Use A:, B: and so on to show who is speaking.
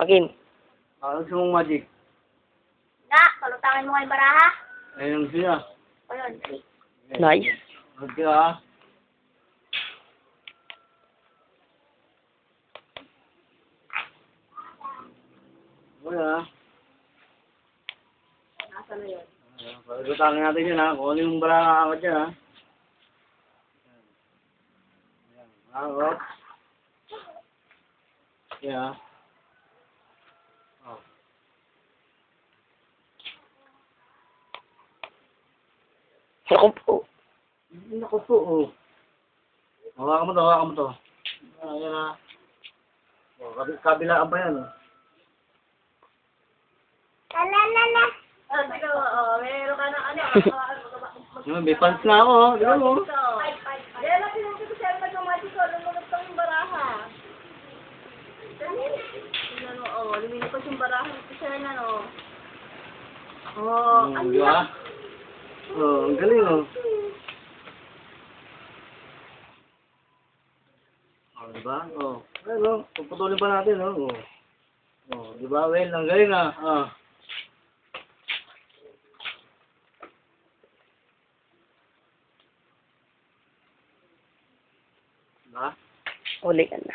A: Akin.
B: Gusto mong magic.
C: Na, palutangin mo kay baraha.
B: Ayun siya.
C: O yun,
A: Nice.
B: Okay ah. Wala.
C: nasa na yun?
B: Pagkutangin natin yun ha. Kung ano yung barang nakakot dyan ha. Nakakot. Yeah. Oh.
A: Ako po.
B: Naku po oh. Hawakan mo to, hawakan mo to. Ayan ha. Oh, kabilaan pa yan oh.
C: Lalalala. Oh, sige, meron ka na ano.
B: May pants na ako oh. Di ba mo?
C: Yan ang pinunti ko siya mag-magic ko. Lumunod pa yung baraha. Luminipos yung baraha. Ito siya na, no.
B: Di ba? Oh, ang galing oh. Oh, di ba? Oh. Ayun oh. Puputulin pa natin oh. Oh, di ba? Well, ang galing ah. Ah. Diba?
A: Uli ka na.